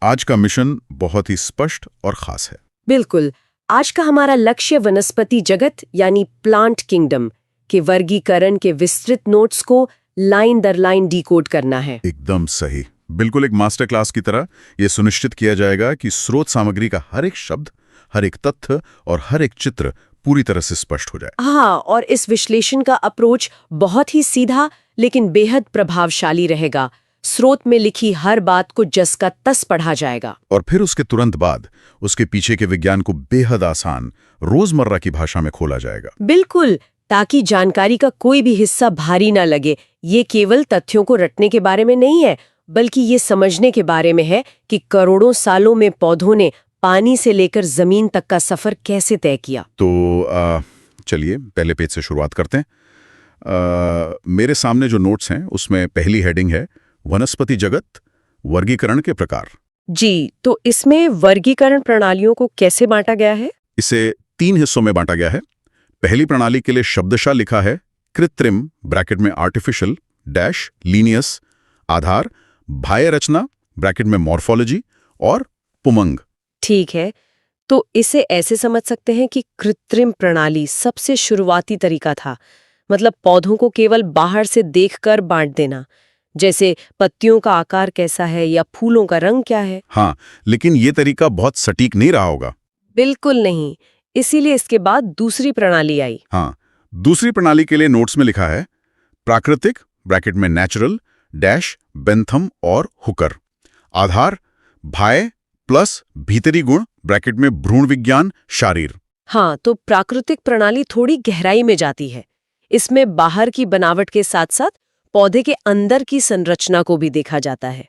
आज का मिशन बहुत ही स्पष्ट और खास है। बिल्कुल। आज का हमारा लक्ष्य वनस्पति जगत यानी प्लांट किंगडम के वर्गीकरण के विस्तृत नोट्स को लाइन दर लाइन डिकोड करना है। एकदम सही। बिल्कुल एक मास्टर क्लास की तरह ये सुनिश्चित किया जाएगा कि स्रोत सामग्री का हर एक शब्द, हर एक तथ्य और हर एक चित्र पूरी तरह से स्पष्ट हो जाए। हाँ, और इस विश्लेषण का अप्रोच बहुत ही सीधा लेकिन बेहद प्रभावशाली रहेगा। स्रोत में लिखी हर बात को जस का तस पढ़ा जाएगा। और फिर उसके तुरंत बाद उसके पीछे के विज्ञान को बेहद आसान, रोजमर्रा की भाषा में खोला जाएगा। बिल्कुल, ताकि जानकारी का कोई भी हिस्सा भारी ना लगे। ये केवल तथ्यों को रटने के बारे में नहीं है, बल्कि ये समझने के बारे में है कि करोड़ों सालों में पौधों ने पानी से लेकर जमीन तक का सफर कैसे तय किया। तो चलिए पहले पेज से शुरुआत करते हैं। मेरे सामने जो नोट्स हैं उसमें पहली हेडिंग है वनस्पति जगत, वर्गीकरण के प्रकार। जी, तो इसमें वर्गीकरण प्रणालियों को कैसे बांटा गया है? इसे 3 हिस्सों में बांटा गया है। पहली प्रणाली के लिए शब्दशः लिखा है कृत्रिम ब्रैकेट में आर्टिफिशियल डैश लीनियस, आधार, बाह्य रचना ब्रैकेट में मॉर्फोलॉजी और पुमंग। ठीक है, तो इसे ऐसे समझ सकते हैं कि कृत्रिम प्रणाली सबसे शुरुआती तरीका था, मतलब पौधों को केवल बाहर से देखकर बांट देना, जैसे पत्तियों का आकार कैसा है या फूलों का रंग क्या है। हाँ, लेकिन ये तरीका बहुत सटीक नहीं रहा होगा। बिल्कुल नहीं, इसीलिए इसके बाद दूसरी प्रणाली आई। हाँ, दूसरी प्रणाली के लिए नोट्स में लिखा है प्राकृतिक ब्रैकेट में नेचुरल डैश बेंथम और हुकर, आधार बाह्य प्लस भीतरी गुण ब्रैकेट में भ्रूण विज्ञान शारीर। हाँ, तो प्राकृतिक प्रणाली थोड़ी गहराई में जाती है। इसमें बाहर की बनावट के साथ साथ पौधे के अंदर की संरचना को भी देखा जाता है,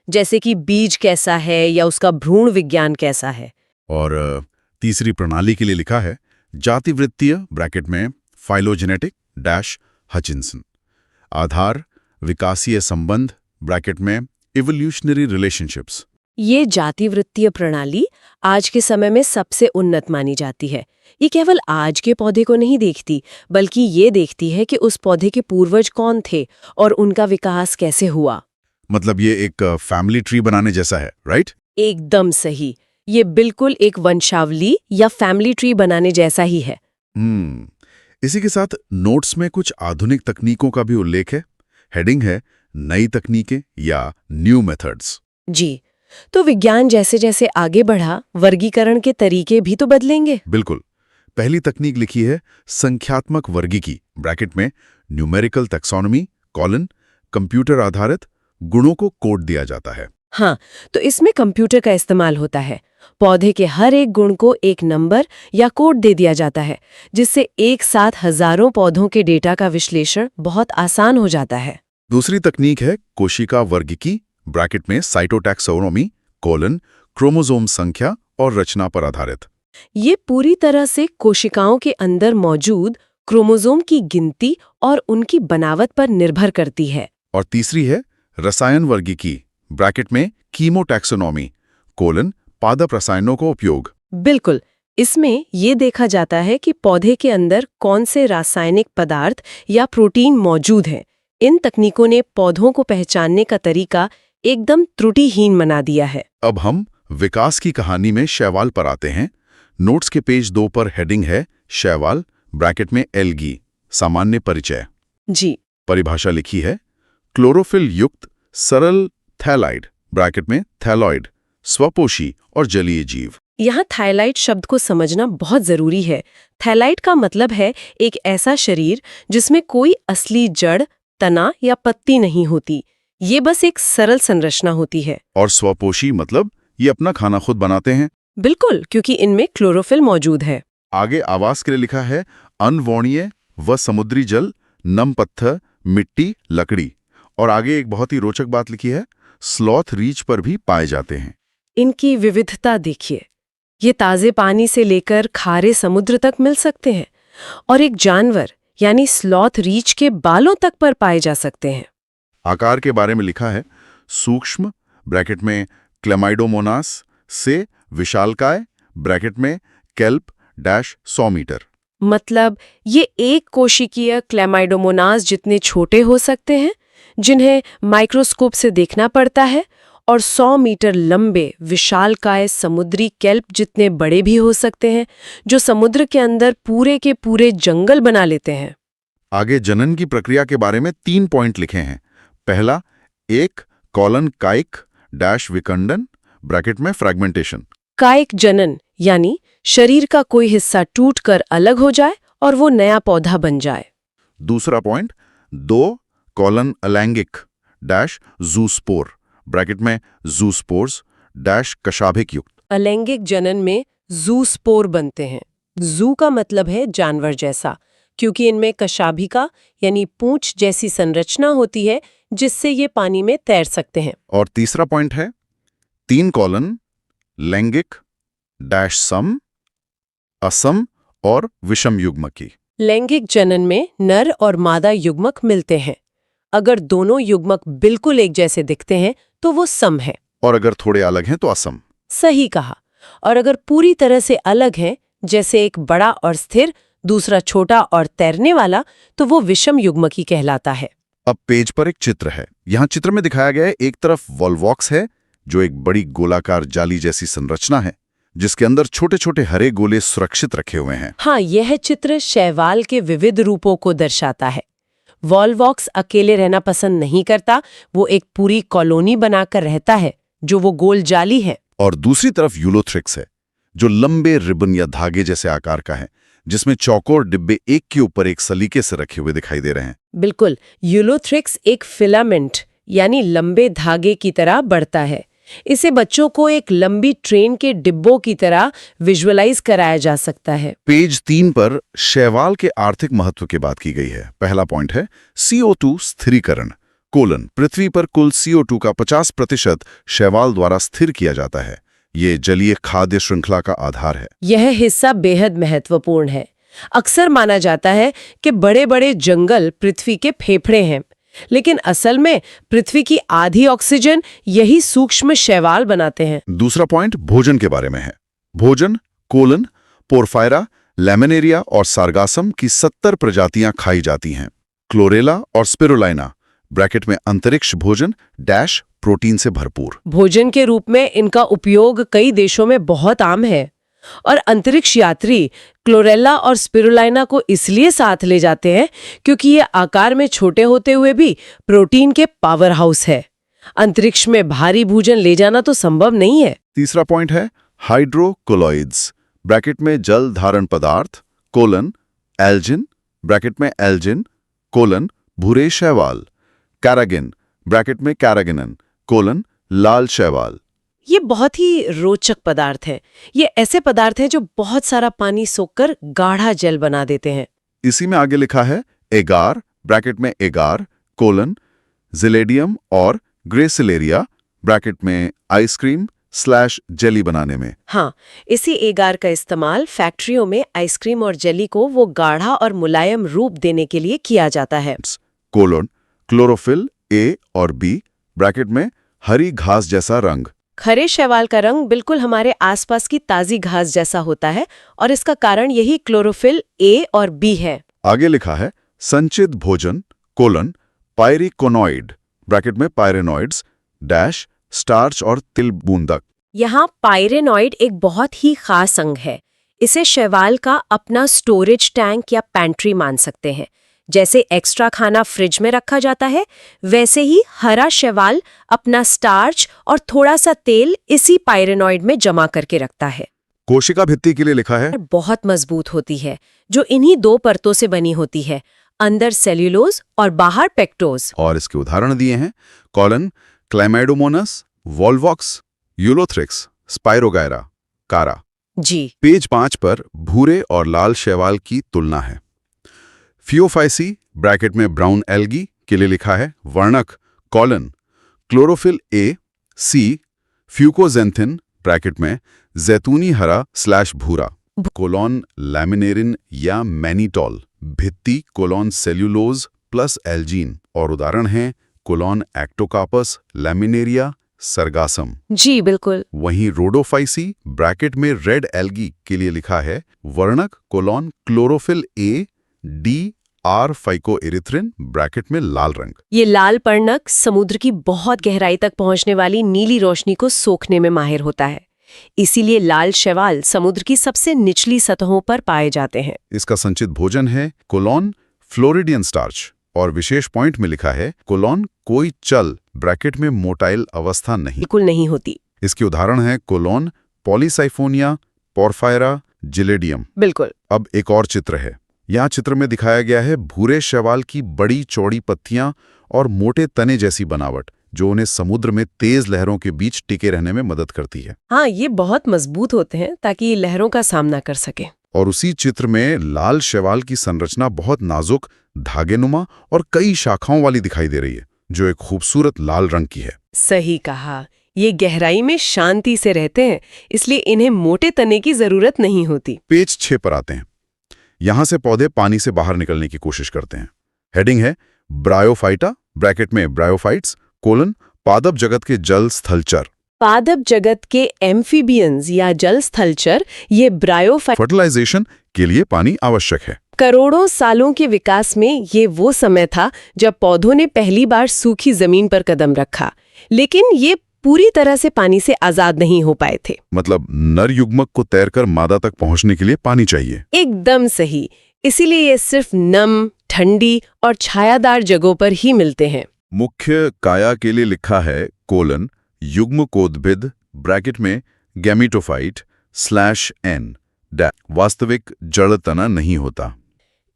जैसे कि बीज कैसा है या उसका भ्रूण विज्ञान कैसा है। और तीसरी प्रणाली के लिए लिखा है जातिवृत्तीय ब्रैकेट में फाइलोजेनेटिक डैश हचिंसन, आधार विकासीय संबंध ब्रैकेट में इवोल्यूशनरी रिलेशनशिप्स। ये जातिवृत्तीय प्रणाली आज के समय में सबसे उन्नत मानी जाती है। ये केवल आज के पौधे को नहीं देखती, बल्कि ये देखती है कि उस पौधे के पूर्वज कौन थे और उनका विकास कैसे हुआ। मतलब ये एक फैमिली ट्री बनाने जैसा है, राइट? एकदम सही, ये बिल्कुल एक वंशावली या फैमिली ट्री बनाने जैसा ही है। इसी के साथ नोट्स में कुछ आधुनिक तकनीकों का भी उल्लेख है। हेडिंग है नई तकनीकें या न्यू मेथड्स। जी, तो विज्ञान जैसे जैसे आगे बढ़ा, वर्गीकरण के तरीके भी तो बदलेंगे। बिल्कुल। पहली तकनीक लिखी है संख्यात्मक वर्गीकी ब्रैकेट में न्यूमेरिकल टैक्सोनॉमी कॉलन, कंप्यूटर आधारित गुणों को कोड दिया जाता है। हाँ, तो इसमें कंप्यूटर का इस्तेमाल होता है। पौधे के हर एक गुण को एक नंबर या कोड दे दिया जाता है, जिससे एक साथ हजारों पौधों के डेटा का विश्लेषण बहुत आसान हो जाता है। दूसरी तकनीक है कोशिका वर्गीकी ब्रैकेट में साइटोटैक्सोनॉमी कोलन, क्रोमोसोम संख्या और रचना पर आधारित। ये पूरी तरह से कोशिकाओं के अंदर मौजूद क्रोमोसोम की गिनती और उनकी बनावट पर निर्भर करती है। और तीसरी है रसायन वर्गीकी ब्रैकेट में कीमोटैक्सोनॉमी कोलन, पादप रसायनों का उपयोग। बिल्कुल, इसमें ये देखा जाता है कि पौधे के अंदर कौन से रासायनिक पदार्थ या प्रोटीन मौजूद हैं। इन तकनीकों ने पौधों को पहचानने का तरीका एकदम त्रुटिहीन बना दिया है। अब हम विकास की कहानी में शैवाल पर आते हैं। नोट्स के पेज 2 पर हेडिंग है शैवाल ब्रैकेट में एल्गी, सामान्य परिचय। जी, परिभाषा लिखी है क्लोरोफिल युक्त सरल थैलाइड ब्रैकेट में थैलॉइड, स्वपोषी और जलीय जीव। यहाँ थायलाइड शब्द को समझना बहुत जरूरी है। थैलाइड का मतलब है एक ऐसा शरीर जिसमें कोई असली जड़, तना या पत्ती नहीं होती। ये बस एक सरल संरचना होती है। और स्वपोषी मतलब ये अपना खाना खुद बनाते हैं। बिल्कुल, क्योंकि इनमें क्लोरोफिल मौजूद है। आगे आवास के लिए लिखा है अनवोणीय व समुद्री जल, नम पत्थर, मिट्टी, लकड़ी। और आगे एक बहुत ही रोचक बात लिखी है स्लॉथ रीच पर भी पाए जाते हैं। इनकी विविधता देखिए, ये ताजे पानी से लेकर खारे समुद्र तक मिल सकते हैं और एक जानवर यानी स्लॉथ रीच के बालों तक पर पाए जा सकते हैं। आकार के बारे में लिखा है सूक्ष्म ब्रैकेट में क्लेमाइडोमोनास से विशालकाय ब्रैकेट में केल्प डैश 100 मीटर। मतलब ये एक कोशिकीय क्लेमाइडोमोनास जितने छोटे हो सकते हैं, जिन्हें माइक्रोस्कोप से देखना पड़ता है, और 100 मीटर लंबे विशालकाय समुद्री केल्प जितने बड़े भी हो सकते हैं, जो समुद्र के अंदर पूरे के पूरे जंगल बना लेते हैं। आगे जनन की प्रक्रिया के बारे में 3 पॉइंट लिखे हैं। पहला, एक कॉलन काइक डैश विखंडन ब्रैकेट में फ्रैगमेंटेशन। कायिक जनन यानी शरीर का कोई हिस्सा टूटकर अलग हो जाए और वो नया पौधा बन जाए। दूसरा पॉइंट, 2 कॉलन अलैंगिक डैश जूस्पोर ब्रैकेट में जूस्पोर्स डैश कशाभिक युक्त। अलैंगिक जनन में जूस्पोर बनते हैं। जू का मतलब है जानवर जैसा, क्योंकि इनमें कशाभिका यानी पूंछ जैसी संरचना होती है जिससे ये पानी में तैर सकते हैं। और तीसरा पॉइंट है 3 कॉलन लैंगिक डैश सम असम और विषम युग्मकी। लैंगिक जनन में नर और मादा युग्मक मिलते हैं। अगर दोनों युग्मक बिल्कुल एक जैसे दिखते हैं तो वो सम है, और अगर थोड़े अलग हैं तो असम। सही कहा। और अगर पूरी तरह से अलग हैं, जैसे एक बड़ा और स्थिर, दूसरा छोटा और तैरने वाला, तो वो विषम युग्मकी कहलाता है। अब पेज पर एक चित्र है। यहाँ चित्र में दिखाया गया है, एक तरफ वॉल्वॉक्स है जो एक बड़ी गोलाकार जाली जैसी संरचना है जिसके अंदर छोटे छोटे हरे गोले सुरक्षित रखे हुए हैं। हाँ, यह चित्र शैवाल के विविध रूपों को दर्शाता है। वॉल्वॉक्स अकेले रहना पसंद नहीं करता, वो एक पूरी कॉलोनी बनाकर रहता है जो वो गोल जाली है। और दूसरी तरफ यूलोथ्रिक्स है जो लंबे रिबन या धागे जैसे आकार का है, जिसमें चौकोर डिब्बे एक के ऊपर एक सलीके से रखे हुए दिखाई दे रहे हैं। बिल्कुल, यूलोथ्रिक्स एक फिलामेंट यानी लंबे धागे की तरह बढ़ता है। इसे बच्चों को एक लंबी ट्रेन के डिब्बों की तरह विजुअलाइज कराया जा सकता है। पेज 3 पर शैवाल के आर्थिक महत्व की बात की गई है। पहला पॉइंट है CO2 स्थिरीकरण कोलन। पृथ्वी पर कुल CO2 का 50% शैवाल द्वारा स्थिर किया जाता है। ये जलीय खाद्य श्रृंखला का आधार है। यह हिस्सा बेहद महत्वपूर्ण है। अक्सर माना जाता है कि बड़े-बड़े जंगल पृथ्वी के फेफड़े हैं, लेकिन असल में पृथ्वी की आधी ऑक्सीजन यही सूक्ष्म शैवाल बनाते हैं। दूसरा पॉइंट भोजन के बारे में है। भोजन कोलन, पोरफायरा, लैमिनेरिया और सार्गासम की 70 प्रजातियां खाई जाती हैं। क्लोरेला और स्पिरुलाइना ब्रैकेट में अंतरिक्ष भोजन डैश प्रोटीन से भरपूर। भोजन के रूप में इनका उपयोग कई देशों में बहुत आम है और अंतरिक्ष यात्री क्लोरेला और स्पिरुलाइना को इसलिए साथ ले जाते हैं क्योंकि ये आकार में छोटे होते हुए भी प्रोटीन के पावर हाउस है। अंतरिक्ष में भारी भोजन ले जाना तो संभव नहीं है। तीसरा पॉइंट है हाइड्रोकोलॉइड्स ब्रैकेट में जल धारण पदार्थ कोलन एल्जिन ब्रैकेट में एल्जिन कोलन भूरे शैवाल कैरागिन ब्रैकेट में कैरागिनन कोलन लाल शैवाल। ये बहुत ही रोचक पदार्थ हैं। ये ऐसे पदार्थ हैं जो बहुत सारा पानी सोखकर गाढ़ा जल बना देते हैं। इसी में आगे लिखा है एगार ब्रैकेट में एगार कोलन जिलेडियम और ग्रेसिलेरिया ब्रैकेट में आइसक्रीम / जेली बनाने में। हाँ, इसी एगार का इस्तेमाल फैक्ट्रियों में आइसक्रीम और जेली को वो गाढ़ा और मुलायम रूप देने के लिए किया जाता है। कोलन क्लोरोफिल A और B ब्रैकेट में हरी घास जैसा रंग। खरे शैवाल का रंग बिल्कुल हमारे आसपास की ताजी घास जैसा होता है और इसका कारण यही क्लोरोफिल A और B है। आगे लिखा है संचित भोजन कोलन पायरिकोनॉइड ब्रैकेट में पायरेनॉइड्स डैश स्टार्च और तिल बूंदक। यहाँ पायरेनॉइड एक बहुत ही खास अंग है। इसे शैवाल का अपना स्टोरेज टैंक या पैंट्री मान सकते हैं। जैसे एक्स्ट्रा खाना फ्रिज में रखा जाता है, वैसे ही हरा शैवाल अपना स्टार्च और थोड़ा सा तेल इसी पायरेनॉइड में जमा करके रखता है। कोशिका भित्ति के लिए लिखा है बहुत मजबूत होती है, जो इन्हीं 2 परतों से बनी होती है, अंदर सेल्यूलोज और बाहर पेक्टोज। और इसके उदाहरण दिए हैं colon Chlamydomonas Volvox Ulothrix spirogyra कारा। जी। पेज 5 पर भूरे और लाल शैवाल की तुलना है। फियोफाइसी ब्रैकेट में ब्राउन एल्गी के लिए लिखा है वर्णक colon chlorophyll A C fucoxanthin bracket में जैतूनी हरा / भूरा कोलॉन लैमिनेरिन या मैनीटॉल भित्ति कोलॉन सेल्यूलोज प्लस एल्जीन और उदाहरण हैं कोलॉन एक्टोकार्पस लैमिनेरिया सरगासम। जी बिल्कुल। वहीं रोडोफाइसी ब्रैकेट में रेड एल्गी के लिए लिखा है वर्णक कोलॉन क्लोरोफिल A D आर फाइकोएरिथ्रिन ब्रैकेट में लाल रंग। ये लाल पर्णक समुद्र की बहुत गहराई तक पहुंचने वाली नीली रोशनी को सोखने में माहिर होता है। इसीलिए लाल शैवाल समुद्र की सबसे निचली सतहों पर पाए जाते हैं। इसका संचित भोजन है कोलोन फ्लोरिडियन स्टार्च, और विशेष पॉइंट में लिखा है कोलोन कोई चल ब्रैकेट में मोटाइल अवस्था नहीं, बिल्कुल नहीं होती। इसके उदाहरण है कोलोन पॉलीसाइफोनिया, पोरफायरा, जिलेडियम। बिल्कुल। अब एक और चित्र है। यहाँ चित्र में दिखाया गया है भूरे शैवाल की बड़ी चौड़ी पत्तियां और मोटे तने जैसी बनावट, जो उन्हें समुद्र में तेज लहरों के बीच टिके रहने में मदद करती है। हाँ, ये बहुत मजबूत होते हैं ताकि ये लहरों का सामना कर सके। और उसी चित्र में लाल शैवाल की संरचना बहुत नाजुक, धागेनुमा और कई शाखाओं वाली दिखाई दे रही है, जो एक खूबसूरत लाल रंग की है। सही कहा। ये गहराई में शांति से रहते हैं, इसलिए इन्हें मोटे तने की जरूरत नहीं होती। पेज 6 पर आते हैं। यहां से पौधे पानी से बाहर निकलने की कोशिश करते हैं। हेडिंग है ब्रायोफाइटा ब्रैकेट में ब्रायोफाइट्स कोलन पादप जगत के जल स्थलचर। पादप जगत के एम्फीबियंस या जल स्थलचर ये ब्रायोफाइट फर्टिलाइजेशन के लिए पानी आवश्यक है। करोड़ों सालों के विकास में ये वो समय था जब पौधों ने पहली बार सूखी जमीन पर कदम रखा, लेकिन ये पूरी तरह से पानी से आजाद नहीं हो पाए थे। मतलब नर युग्मक को तैरकर मादा तक पहुंचने के लिए पानी चाहिए। एकदम सही। इसीलिए ये सिर्फ नम, ठंडी और छायादार जगहों पर ही मिलते हैं। मुख्य काया के लिए लिखा है कोलन युग्मकोद्भिद ब्रैकेट में गैमीटोफाइट /n वास्तविक जड़ तना नहीं होता।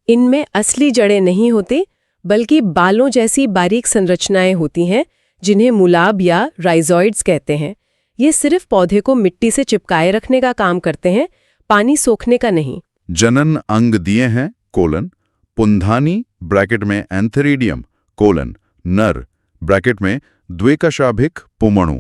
इनमें असली जड़ें नहीं होते, बल्कि बालों जैसी बारीक संरचनाएं होती हैं, जिन्हें मूलाब या राइजोइड्स कहते हैं। ये सिर्फ पौधे को मिट्टी से चिपकाए रखने का काम करते हैं, पानी सोखने का नहीं। जनन अंग दिए हैं कोलन पुंधानी ब्रैकेट में एंथेरिडियम कोलन नर ब्रैकेट में द्वेकशाभिक पुमणु,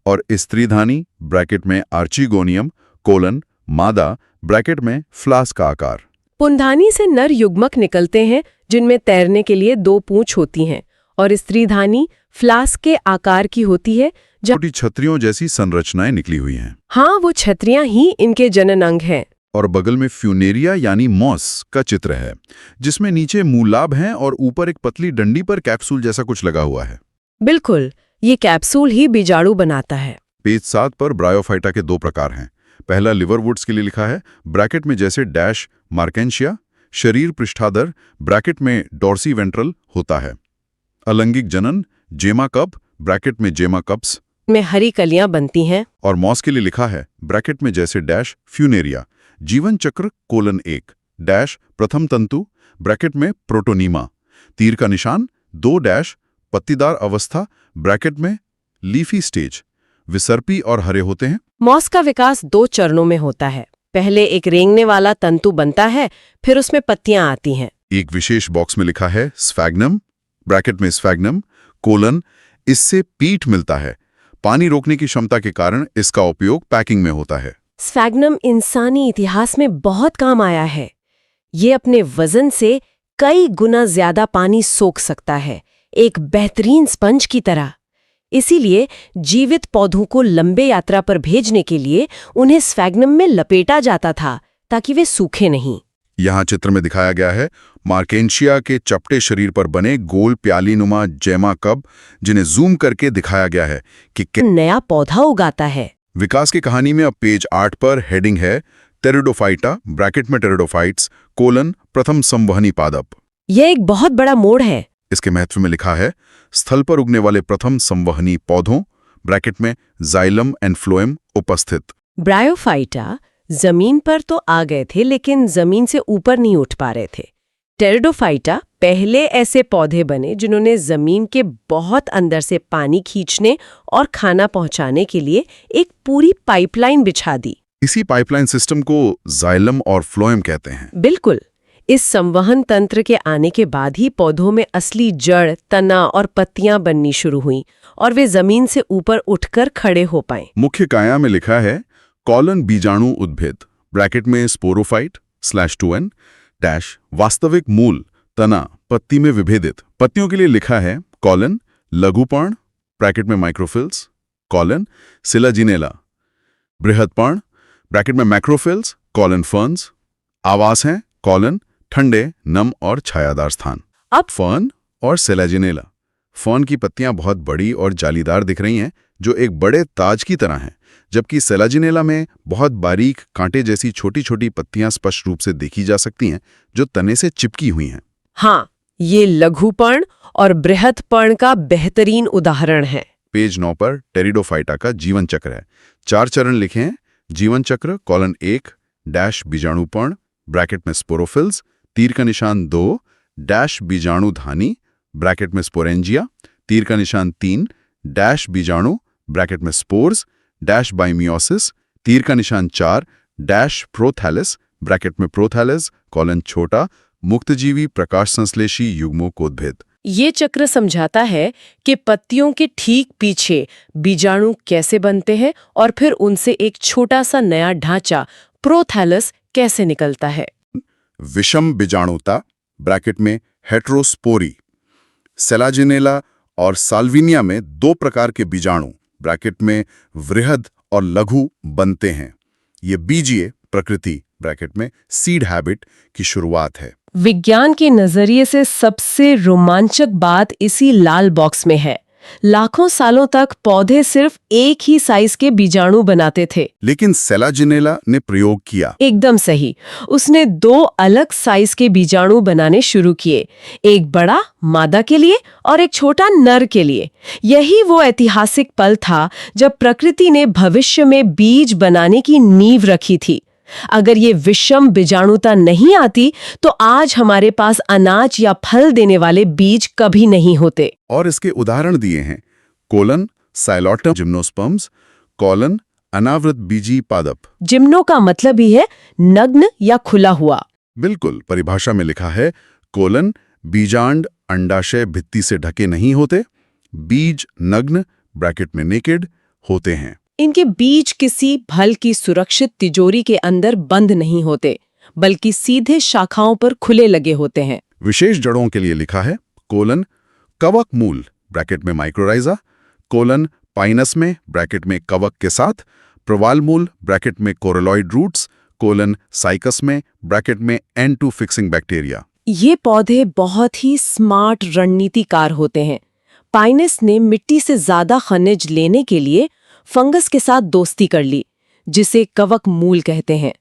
और स्त्रीधानी ब्रैकेट में आर्चिगोनियम कोलन मादा ब्रैकेट में फ्लास्क का आकार। पुंधानी से नर युग्मक निकलते हैं, जिनमें तैरने के लिए 2 पूंछ होती हैं, और स्त्रीधानी फ्लास्क के आकार की होती है, छोटी छतरियों जैसी संरचनाएं निकली हुई हैं। हाँ, वो छतरियां ही इनके जनन अंग हैं। और बगल में फ्यूनेरिया यानी मॉस का चित्र है, जिसमें नीचे मूलाब हैं और ऊपर एक पतली डंडी पर कैप्सूल जैसा कुछ लगा हुआ है। बिल्कुल, ये कैप्सूल ही बीजाणु बनाता है। पेज 7 पर ब्रायोफाइटा के 2 प्रकार हैं। पहला लिवरवुड्स के लिए लिखा है ब्रैकेट में जैसे डैश मार्केंशिया, शरीर पृष्ठाधर ब्रैकेट में डॉर्सी वेंट्रल होता है। अलैंगिक जनन जेमा कप ब्रैकेट में जेमा कप्स में हरी कलियां बनती हैं। और मॉस के लिए लिखा है ब्रैकेट में जैसे डैश फ्यूनेरिया जीवन चक्र :1 डैश प्रथम तंतु ब्रैकेट में प्रोटोनीमा, तीर का निशान 2 डैश पत्तीदार अवस्था ब्रैकेट में लीफी स्टेज, विसर्पी और हरे होते हैं। मॉस का विकास 2 चरणों में होता है। पहले एक रेंगने वाला तंतु बनता है, फिर उसमें पत्तियां आती हैं। एक विशेष बॉक्स में लिखा है स्फैग्नम ब्रैकेट में स्फैग्नम कोलन इससे पीठ मिलता है। पानी रोकने की क्षमता के कारण इसका उपयोग पैकिंग में होता है। स्फैग्नम इंसानी इतिहास में बहुत काम आया है। ये अपने वजन से कई गुना ज्यादा पानी सोख सकता है, एक बेहतरीन स्पंज की तरह। इसीलिए जीवित पौधों को लंबे यात्रा पर भेजने के लिए उन्हें स्फैग्नम में लपेटा जाता था, ताकि वे सूखे नहीं। यहाँ चित्र में दिखाया गया है मार्केंशिया के चपटे शरीर पर बने गोल प्यालीनुमा जेमा कप, जिन्हें जूम करके दिखाया गया है कि नया पौधा उगाता है। विकास की कहानी में अब पेज 8 पर हेडिंग है टेरिडोफाइटा ब्रैकेट में टेरिडोफाइट्स कोलन प्रथम संवहनी पादप। यह एक बहुत बड़ा मोड़ है। इसके महत्व में लिखा है स्थल पर उगने वाले प्रथम संवहनी पौधों ब्रैकेट में जाइलम एंड फ्लोएम उपस्थित। ब्रायोफाइटा जमीन पर तो आ गए थे, लेकिन जमीन से ऊपर नहीं उठ पा रहे थे। टेरिडोफाइटा पहले ऐसे पौधे बने जिन्होंने जमीन के बहुत अंदर से पानी खींचने और खाना पहुंचाने के लिए एक पूरी पाइपलाइन बिछा दी। इसी पाइपलाइन सिस्टम को जाइलम और फ्लोएम कहते हैं। बिल्कुल। इस संवहन तंत्र के आने के बाद ही पौधों में असली जड़, तना और पत्तियां बननी शुरू हुईं और वे जमीन से ऊपर उठकर खड़े हो पाए। मुख्य काया में लिखा है कॉलन बीजाणु उद्भिद ब्रैकेट में स्पोरोफाइट /2n डैश वास्तविक मूल तना पत्ती में विभेदित। पत्तियों के लिए लिखा है कॉलन लघुपर्ण ब्रैकेट में माइक्रोफिल्स कॉलन सिलाजिनेला, बृहदपर्ण ब्रैकेट में मैक्रोफिल्स कॉलन फर्न्स। आवास हैं कॉलन ठंडे, नम और छायादार स्थान। अब फर्न और सेलाजिनेला। फर्न की पत्तियां बहुत बड़ी और जालीदार दिख रही हैं, जो एक बड़े ताज की तरह हैं, जबकि सेलाजिनेला में बहुत बारीक कांटे जैसी छोटी छोटी पत्तियां स्पष्ट रूप से देखी जा सकती हैं, जो तने से चिपकी हुई हैं। हाँ, ये लघुपर्ण और बृहत्पर्ण का बेहतरीन उदाहरण है। पेज 9 पर टेरिडोफाइटा का जीवन चक्र है। 4 चरण लिखे हैं। जीवन चक्र: कॉलन 1 डैश बीजाणुपर्ण ब्रैकेट में स्पोरोफिल्स, तीर का निशान 2 डैश बीजाणुधानी ब्रैकेट में स्पोरेंजिया, तीर का निशान 3 डैश बीजाणु ब्रैकेट में स्पोर्स डैश बाइमियोसिस, तीर का निशान 4 डैश प्रोथैलिस ब्रैकेट में प्रोथैलिस कॉलन छोटा मुक्तजीवी प्रकाश संश्लेषी युग्मोकोद्भिद। ये चक्र समझाता है कि पत्तियों के ठीक पीछे बीजाणु कैसे बनते हैं और फिर उनसे एक छोटा सा नया ढांचा प्रोथैलस कैसे निकलता है। विषम बीजाणुता ब्रैकेट में हेटेरोस्पोरी। सेलाजिनेला और साल्विनिया में 2 प्रकार के बीजाणु ब्रैकेट में वृहद और लघु बनते हैं। ये बीजीय प्रकृति ब्रैकेट में सीड हैबिट की शुरुआत है। विज्ञान के नजरिए से सबसे रोमांचक बात इसी लाल बॉक्स में है। लाखों सालों तक पौधे सिर्फ एक ही साइज के बीजाणु बनाते थे, लेकिन सेलाजिनेला ने प्रयोग किया। एकदम सही। उसने 2 अलग साइज के बीजाणु बनाने शुरू किए, एक बड़ा मादा के लिए और एक छोटा नर के लिए। यही वो ऐतिहासिक पल था जब प्रकृति ने भविष्य में बीज बनाने की नींव रखी थी। अगर ये विषम बीजाणुता नहीं आती तो आज हमारे पास अनाज या फल देने वाले बीज कभी नहीं होते। और इसके उदाहरण दिए हैं: कोलन साइलोटम जिम्नोस्पर्म्स, कोलन अनावृत बीजी पादप। जिम्नो का मतलब ही है नग्न या खुला हुआ। बिल्कुल, परिभाषा में लिखा है कोलन बीजांड अंडाशय भित्ति से ढके नहीं होते, बीज नग्न ब्रैकेट में नेकेड होते हैं। इनके बीज किसी फल की सुरक्षित तिजोरी के अंदर बंद नहीं होते, बल्कि सीधे शाखाओं पर खुले लगे होते हैं। विशेष जड़ों के लिए लिखा है कोलन कवक मूल ब्रैकेट में माइक्रोराइजा, कोलन पाइनस में ब्रैकेट में कवक के साथ, प्रवाल मूल ब्रैकेट में कोरोलॉइड रूट्स, कोलन साइकस में ब्रैकेट में N2 फिक्सिंग बैक्टीरिया। ये पौधे बहुत ही स्मार्ट रणनीतिकार होते हैं। पाइनस ने मिट्टी से ज्यादा खनिज लेने के लिए फंगस के साथ दोस्ती कर ली, जिसे कवक मूल कहते हैं।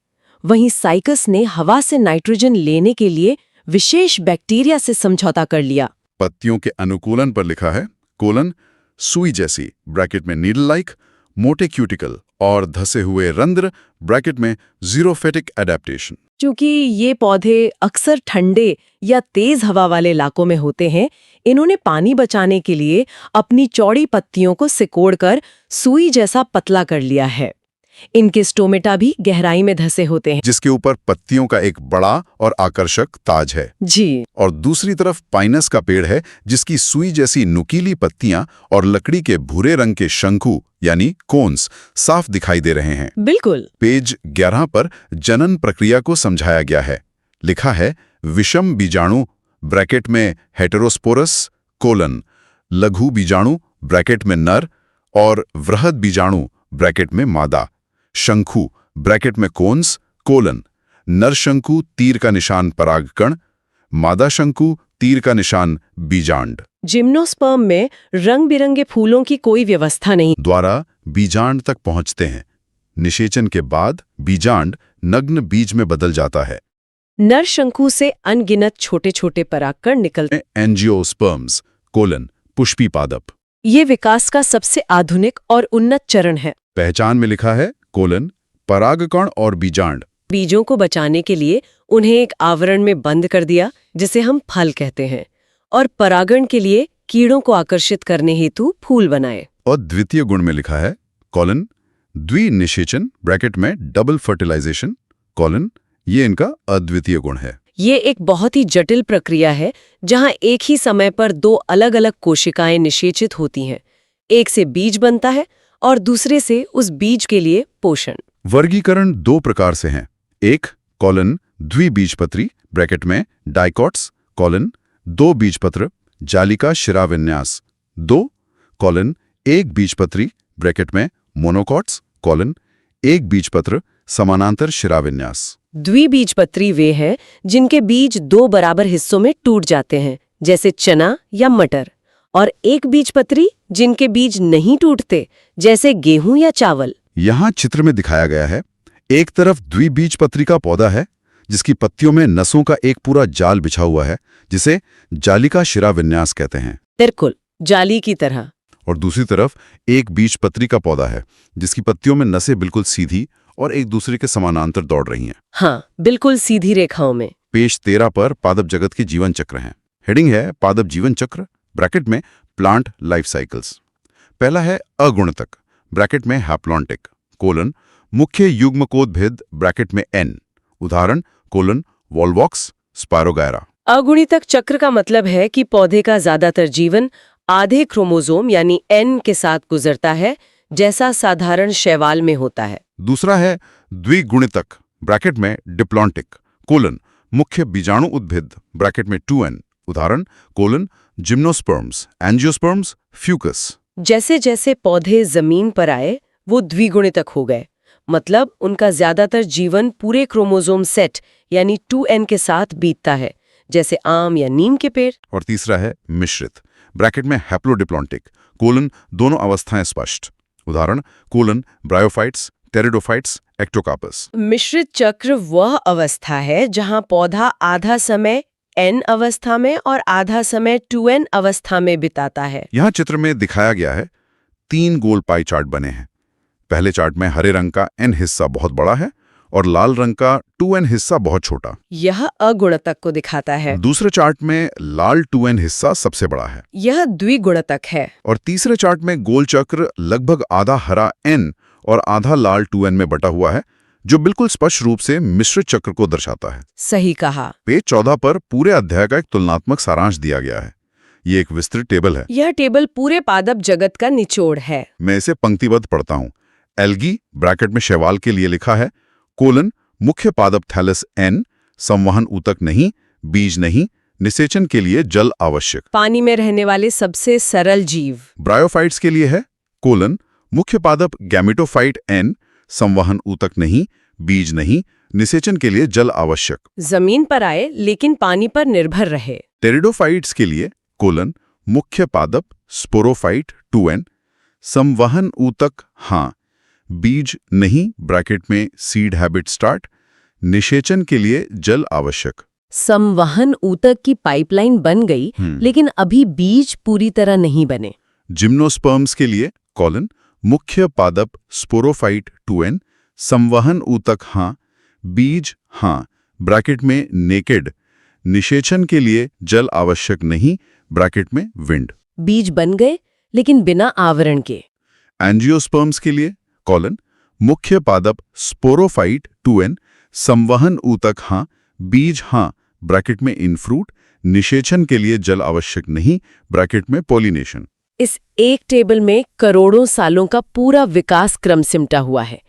वहीं साइकस ने हवा से नाइट्रोजन लेने के लिए विशेष बैक्टीरिया से समझौता कर लिया। पत्तियों के अनुकूलन पर लिखा है कोलन सुई जैसी ब्रैकेट में नीडल लाइक, मोटे क्यूटिकल और धसे हुए रंध्र ब्रैकेट में जीरोफेटिक एडेप्टेशन। क्योंकि ये पौधे अक्सर ठंडे या तेज हवा वाले इलाकों में होते हैं, इन्होंने पानी बचाने के लिए अपनी चौड़ी पत्तियों को सिकोड़कर सुई जैसा पतला कर लिया है। इनके स्टोमेटा भी गहराई में धसे होते हैं, जिसके ऊपर पत्तियों का एक बड़ा और आकर्षक ताज है जी। और दूसरी तरफ पाइनस का पेड़ है, जिसकी सुई जैसी नुकीली पत्तियां और लकड़ी के भूरे रंग के शंकु यानी कोन्स साफ दिखाई दे रहे हैं। बिल्कुल। पेज 11 पर जनन प्रक्रिया को समझाया गया है। लिखा है विषम बीजाणु ब्रैकेट में हेटेरोस्पोरस कोलन, लघु बीजाणु ब्रैकेट में नर और वृहद बीजाणु ब्रैकेट में मादा, शंकु ब्रैकेट में कोन्स कोलन, नर शंकु तीर का निशान परागकण, मादा शंकु तीर का निशान बीजांड। जिम्नोस्पर्म में रंग बिरंगे फूलों की कोई व्यवस्था नहीं, द्वारा बीजांड तक पहुंचते हैं। निषेचन के बाद बीजांड नग्न बीज में बदल जाता है। नर शंकु से अनगिनत छोटे छोटे परागकण निकलते हैं। एंजियोस्पर्म्स कोलन पुष्पी पादप। ये विकास का सबसे आधुनिक और उन्नत चरण है। पहचान में लिखा है कोलन परागकण और बीजांड। बीजों को बचाने के लिए उन्हें एक आवरण में बंद कर दिया, जिसे हम फल कहते हैं, और परागण के लिए कीड़ों को आकर्षित करने हेतु फूल बनाए। और द्वितीय गुण में लिखा है कोलन द्विनिषेचन ब्रैकेट में डबल फर्टिलाइजेशन कोलन, ये इनका अद्वितीय गुण है। ये एक बहुत ही जटिल प्रक्रिया है जहां एक ही समय पर 2 अलग-अलग कोशिकाएं निषेचित होती हैं। एक से बीज बनता है और दूसरे से उस बीज के लिए पोषण। वर्गीकरण 2 प्रकार से हैं। एक कोलन द्विबीजपत्री ब्रैकेट में डाइकॉट्स कोलन 2 बीजपत्र जालिका शिराविन्यास, 2 कोलन 1 बीजपत्री ब्रैकेट में मोनोकॉट्स कोलन 1 बीजपत्र समानांतर शिराविन्यास। द्विबीजपत्री वे हैं जिनके बीज दो बराबर हिस्सों में टूट जाते हैं, जैसे चना या मटर, और एक बीजपत्री जिनके बीज नहीं टूटते, जैसे गेहूं या चावल। यहाँ चित्र में दिखाया गया है, एक तरफ द्विबीजपत्री का पौधा है जिसकी पत्तियों में नसों का एक पूरा जाल बिछा हुआ है, जिसे जालिका शिरा विन्यास कहते हैं। बिल्कुल, जाली की तरह। और दूसरी तरफ एक बीजपत्री का पौधा है जिसकी पत्तियों में नसें बिल्कुल सीधी और एक दूसरे के समानांतर दौड़ रही हैं। हाँ, बिल्कुल सीधी रेखाओं में। पेज 13 पर पादप जगत के जीवन चक्र हैं। हेडिंग है पादप जीवन चक्र, ब्रैकेट में प्लांट लाइफ साइकिल्स। पहला है अगुणतक, ब्रैकेट में हैप्लॉन्टिक, कोलन मुख्य युग्मकोद्भिद, ब्रैकेट में एन, उदाहरण कोलन वॉल्वॉक्स, स्पायरोगायरा। अगुणितक चक्र का मतलब है कि पौधे का ज्यादातर जीवन आधे क्रोमोसोम यानी एन के साथ गुजरता है, जैसा साधारण शैवाल में होता है। दूसरा है द्विगुणितक, ब्रैकेट में डिप्लॉन्टिक, कोलन मुख्य बीजाणु उद्भिद, ब्रैकेट में 2n, उदाहरण कोलन जिम्नोस्पर्म्स, एंजियोस्पर्म्स, फ्यूकस। जैसे जैसे पौधे जमीन पर आए वो द्विगुणितक हो गए, मतलब उनका ज्यादातर जीवन पूरे क्रोमोसोम सेट यानी 2n के साथ बीतता है, जैसे आम या नीम के पेड़। और तीसरा है मिश्रित, ब्रैकेट में हैप्लोडिप्लॉन्टिक, कोलन दोनों अवस्थाएं स्पष्ट, उदाहरण कोलन ब्रायोफाइट्स, टेरिडोफाइट्स, एक्टोकार्पस। मिश्रित चक्र वह अवस्था है जहां पौधा आधा समय n अवस्था में और आधा समय 2n अवस्था में बिताता है। यहाँ चित्र में दिखाया गया है 3 गोल पाई चार्ट बने हैं। पहले चार्ट में हरे रंग का n हिस्सा बहुत बड़ा है और लाल रंग का 2n हिस्सा बहुत छोटा। यह अगुणतक को दिखाता है। दूसरे चार्ट में लाल 2n हिस्सा सबसे बड़ा है। यह द्विगुणतक है। और तीसरे चार्ट में गोल चक्र लगभग आधा हरा n और आधा लाल 2n में बटा हुआ है, जो बिल्कुल स्पष्ट रूप से मिश्रित चक्र को दर्शाता है। सही कहा। पेज 14 पर पूरे अध्याय का एक तुलनात्मक सारांश दिया गया है। ये एक विस्तृत टेबल है। यह टेबल पूरे पादप जगत का निचोड़ है। मैं इसे पंक्तिबद्ध पढ़ता हूँ। एल्गी, ब्रैकेट में शैवाल के लिए लिखा है, कोलन मुख्य पादप थैलस n, संवहन ऊतक नहीं, बीज नहीं, निषेचन के लिए जल आवश्यक। पानी में रहने वाले सबसे सरल जीव। ब्रायोफाइट्स के लिए है, कोलन मुख्य पादप गैमेटोफाइट n, संवहन ऊतक नहीं, बीज नहीं, निषेचन के लिए जल आवश्यक। जमीन पर आए लेकिन पानी पर निर्भर रहे। टेरिडोफाइट्स के लिए, कोलन मुख्य पादप स्पोरोफाइट 2n, संवहन ऊतक हाँ, बीज नहीं, ब्रैकेट में सीड हैबिट स्टार्ट, निषेचन के लिए जल आवश्यक। संवहन ऊतक की पाइपलाइन बन गई, लेकिन अभी बीज पूरी तरह नहीं बने। जिम्नोस्पर्म्स के लिए, कोलन मुख्य पादप स्पोरोफाइट 2n, संवहन ऊतक हाँ, बीज हाँ, ब्रैकेट में नेकेड, निषेचन के लिए जल आवश्यक नहीं, ब्रैकेट में विंड। बीज बन गए लेकिन बिना आवरण के। एंजियोस्पर्म्स के लिए, कोलन मुख्य पादप स्पोरोफाइट 2n, संवहन ऊतक हाँ, बीज हाँ, ब्रैकेट में इनफ्रूट, निषेचन के लिए जल आवश्यक नहीं, ब्रैकेट में पॉलिनेशन। इस एक टेबल में करोड़ों सालों का पूरा विकास क्रम सिमटा हुआ है।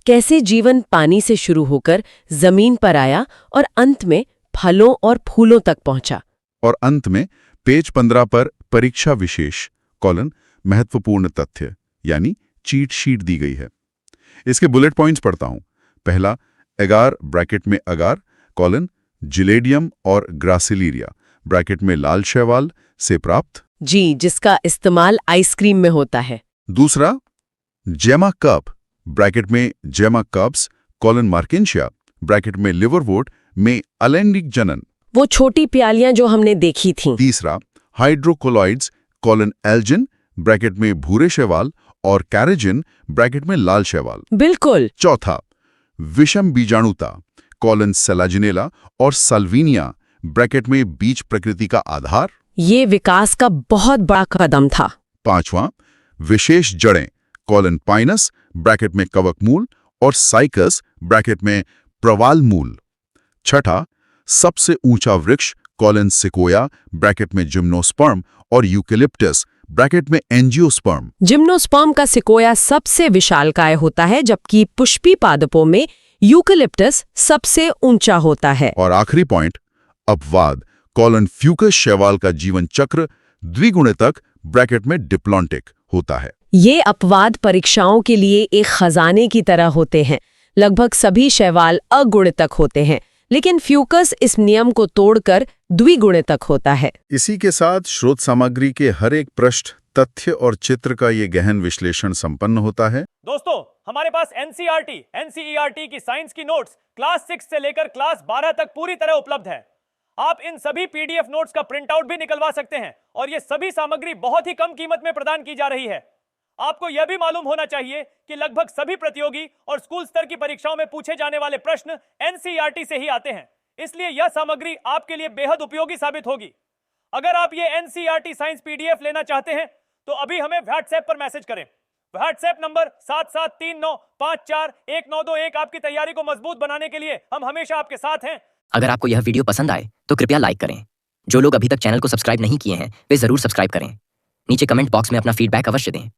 कैसे जीवन पानी से शुरू होकर जमीन पर आया और अंत में फलों और फूलों तक पहुंचा। और अंत में पेज 15 पर परीक्षा विशेष, कोलन महत्वपूर्ण तथ्य यानी चीट शीट दी गई है। इसके बुलेट पॉइंट्स पढ़ता हूं। पहला, एगार, ब्रैकेट में अगार, कोलन जिलेडियम और ग्रासिलीरिया, ब्रैकेट में लाल शैवाल से प्राप्त, जी, जिसका इस्तेमाल आइसक्रीम में होता है। दूसरा, जेमा कप, ब्रैकेट में जेमा कप्स, कोलन मार्किंशिया, ब्रैकेट में लिवरवोट में अलैंगिक जनन, वो छोटी प्यालियां जो हमने देखी थीं। तीसरा, हाइड्रोकोलॉइड्स, कोलन एल्जिन, ब्रैकेट में भूरे शैवाल और कैरेजिन, ब्रैकेट में लाल शैवाल। बिल्कुल। चौथा, विषम बीजाणुता, कोलन सेलाजिनेला और सल्वीनिया, ब्रैकेट में बीज प्रकृति का आधार। ये विकास का बहुत बड़ा कदम था। पांचवां, विशेष जड़ें, कोलन पाइनस, ब्रैकेट में कवक मूल और साइकस, ब्रैकेट में प्रवाल मूल। छठा, सबसे ऊंचा वृक्ष, कोलन सिकोया, ब्रैकेट में जिम्नोस्पर्म और यूकेलिप्टस, ब्रैकेट में एंजियोस्पर्म। जिम्नोस्पर्म का सिकोया सबसे विशालकाय होता है, जबकि पुष्पी पादपों में यूकेलिप्टस सबसे ऊंचा होता है। और आखिरी पॉइंट, अपवाद, कोलन फ्यूकस शैवाल का जीवन चक्र द्विगुणितक, ब्रैकेट में डिप्लॉन्टिक होता है। ये अपवाद परीक्षाओं के लिए एक खजाने की तरह होते हैं, लगभग सभी शैवाल अगुणितक होते हैं, लेकिन फ्यूकस इस नियम को तोड़कर द्विगुणितक होता है। इसी के साथ स्रोत सामग्री के हर एक पृष्ठ, तथ्य और चित्र का ये गहन विश्लेषण संपन्न होता है। दोस्तों, हमारे पास एनसीईआरटी, एनसीईआरटी की साइंस की नोट्स क्लास 6 से लेकर क्लास 12 तक पूरी तरह उपलब्ध है। आप इन सभी पीडीएफ नोट्स का प्रिंट आउट भी निकलवा सकते हैं और ये सभी सामग्री बहुत ही कम कीमत में प्रदान की जा रही है। आपको यह भी मालूम होना चाहिए कि लगभग सभी प्रतियोगी और स्कूल स्तर की परीक्षाओं में पूछे जाने वाले प्रश्न एनसीईआरटी से ही आते हैं, इसलिए यह सामग्री आपके लिए बेहद उपयोगी साबित होगी। अगर आप ये एनसीईआरटी साइंस पीडीएफ लेना चाहते हैं तो अभी हमें व्हाट्सएप पर मैसेज करें। WhatsApp number 7739541921। आपकी तैयारी को मजबूत बनाने के लिए हम हमेशा आपके साथ हैं। अगर आपको यह वीडियो पसंद आए तो कृपया लाइक करें। जो लोग अभी तक चैनल को सब्सक्राइब नहीं किए हैं वे जरूर सब्सक्राइब करें। नीचे कमेंट बॉक्स में अपना फीडबैक अवश्य दें।